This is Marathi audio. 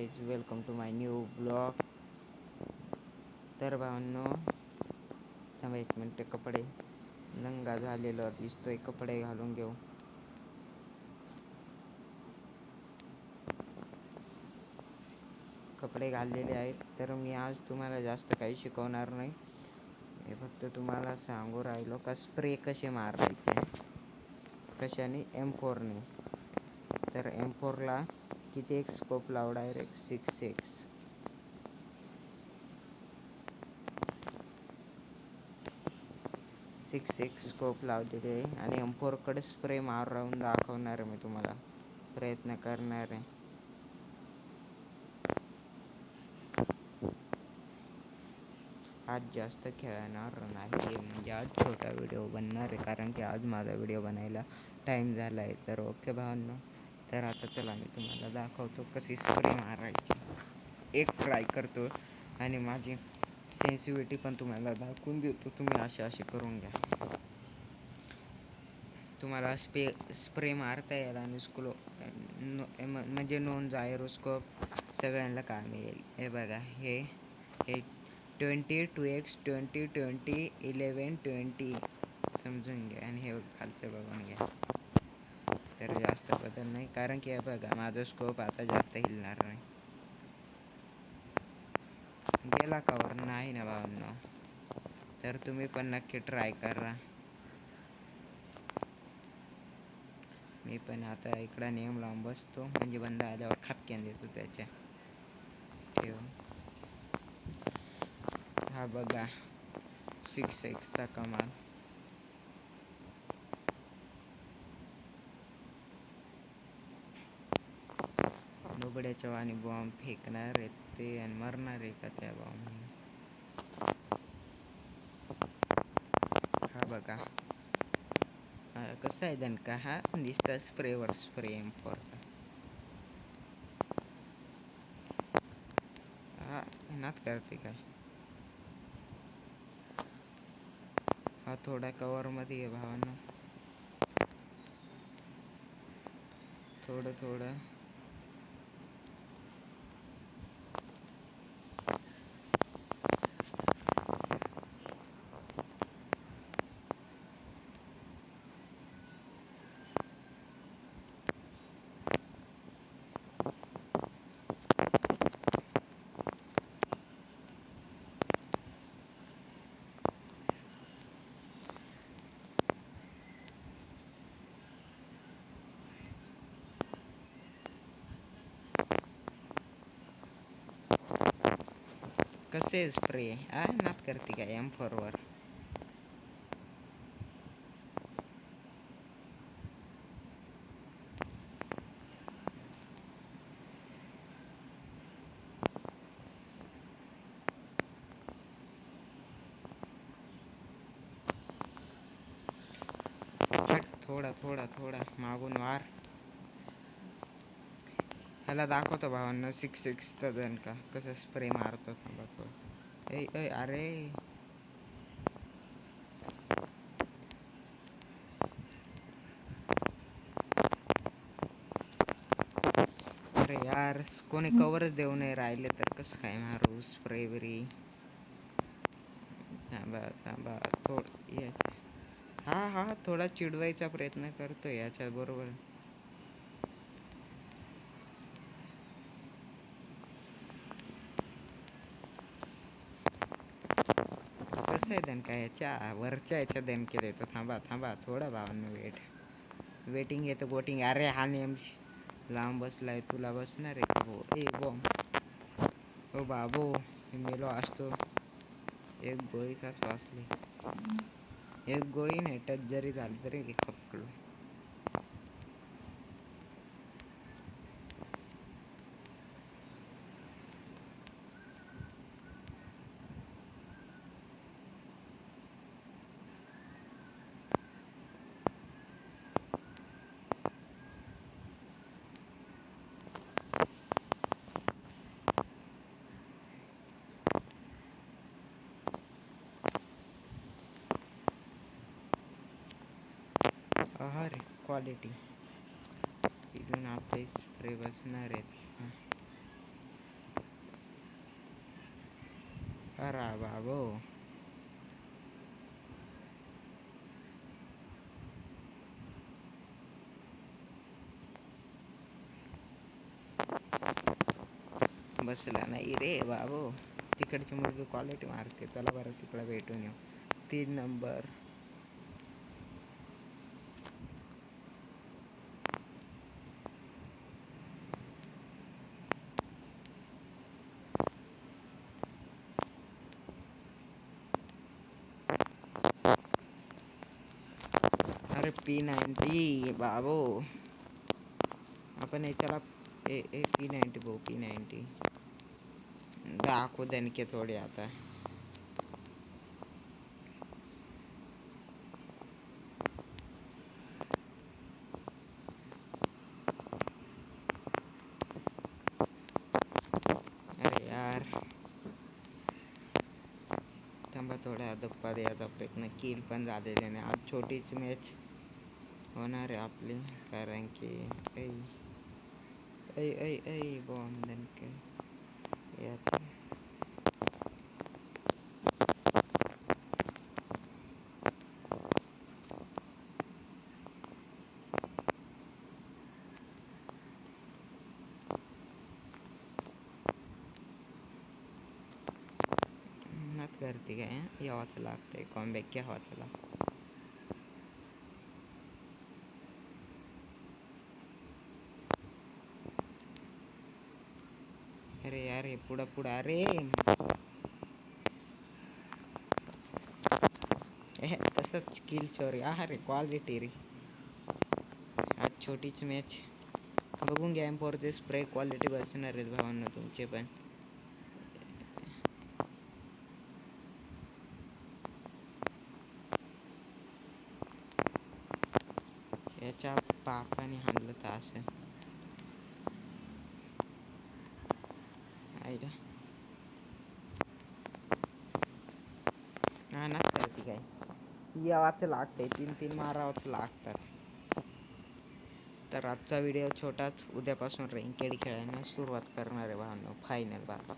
Guys, welcome to my new blog. तर भावांनो, थांबा एक मिनटं, कपडे नंगा झालेलं दिसतोय, कपडे घालून घेऊ. कपडे घाललेले आहेत. तर मी आज तुम्हाला जास्त काही शिकवणार नाही. मी फक्त तुम्हाला सांगू राहिलो का स्प्रे कसे मारायचे, कशाने, M4ने. तर M4ला किती एक स्कोप लाव, डायरेक्ट 6x स्कोप लावलेले आहे. आणि M4कडे स्प्रे मारून दाखवणार आहे मी तुम्हाला, प्रयत्न करणार आहे. आज जास्त खेळणार नाही, म्हणजे आज छोटा व्हिडिओ बनणार आहे, कारण की आज माझा व्हिडिओ बनायला टाईम झाला आहे. तर ओके भावांनो, तर आता चला मी तुम्हाला दाखवतो कशी स्प्रे मारायची. एक ट्राय करतो आणि माझी सेन्सिटिव्हिटी पण तुम्हाला दाखवून देतो. तुम्ही असे करून घ्या. तुम्हाला स्प्रे मारता येईल आणि म्हणजे नॉन जायरोस्कोप सगळ्यांना काम येईल. हे बघा, हे 20 2x 20 20 11 20 समजून घ्या. आणि हे खालचं बघून घ्या. तर जास्त बदल नाही, कारण की हे बघा, माझा स्कोप आता जास्त हिलणार नाही. गेला कवर नाही ना भावांनो. तर तुम्ही पण नक्की ट्राय करा. मी पण आता इकडं नेम लावून बसतो, म्हणजे बंद आल्यावर खपक्यान देतो त्याच्या. ठेव. हा बघा, 6xचा कमाल. नुबड्याच्या वाणी बॉम्ब फेकणार आहेत ते, आणि मरणार आहे का त्या बॉम्बने. हा बघा, कसं आहे दणका. हा दिसता स्प्रेवर स्प्रे M4चा. हा नात करते काय. हा थोडा कवरमध्ये आहे भावांनो, थोडं. कसे स्प्रे नात करते काय M4वर. थोडा मागून वार. ह्याला दाखवतो भावांनो 6x का कसं स्प्रे मारतो. थांबा थोडं. अरे अरे यार, कोणी कवरच देऊ नाही राहिले, तर कसं काय मारू स्प्रे बरी. थांबा थोडं. हा थोडा चिडवायचा प्रयत्न करतो याच्या बरोबर. कसं आहे दणका, ह्याच्या वरच्या ह्याच्या दणके देतो. थांबा थोडा भावांनो, वेटिंग येतो गोटिंग. अरे हा नेम लांब बसलाय, तुला बसणार आहे हो. बॉम्ब. हो बाबू, मेलो असतो. एक गोळीचाच वाचली. एक गोळी नाही, टच जरी झाली तरी खपकलो. रे क्वालिटी इथून आपले स्प्रे बसणार आहेत. अरे बाबो बसला नाही रे बाबो. तिकडची मुलगी क्वालिटी मारते. चला बरं तिकडं भेटून येऊ. 3 नंबर. अरे P90 बाबो. आपण याच्याला P90 भाऊ P90 दाखवू दणके थोडे आता. अरे यार थांबा थोड्या धप्पा द्यायचा प्रयत्न. किल पण झालेले नाही. आज छोटीच मॅच होणार आहे आपली, कारण की ऐ ऐ ऐ बॉम्ब दणके यात. करते काय यावाच लागतंय. कॉमबॅक घ्यावाच लागतं. अरे यार हे पुढं पुढं. अरे तसंच स्किल चोरी. अरे क्वालिटी रे. आज छोटीच मॅच बघून घ्या. M4चे स्प्रे क्वालिटी बसणार आहेत भावांना तुमचे पण. याच्या बापाने हाणलं तर असं आईला हा ना करते काय यावाच लागतंय. 3-3 मारावंच लागतात. तर आजचा व्हिडिओ छोटाच. उद्यापासून रँकेड खेळायला सुरुवात करणार आहे भावांनो. फायनल बाबा.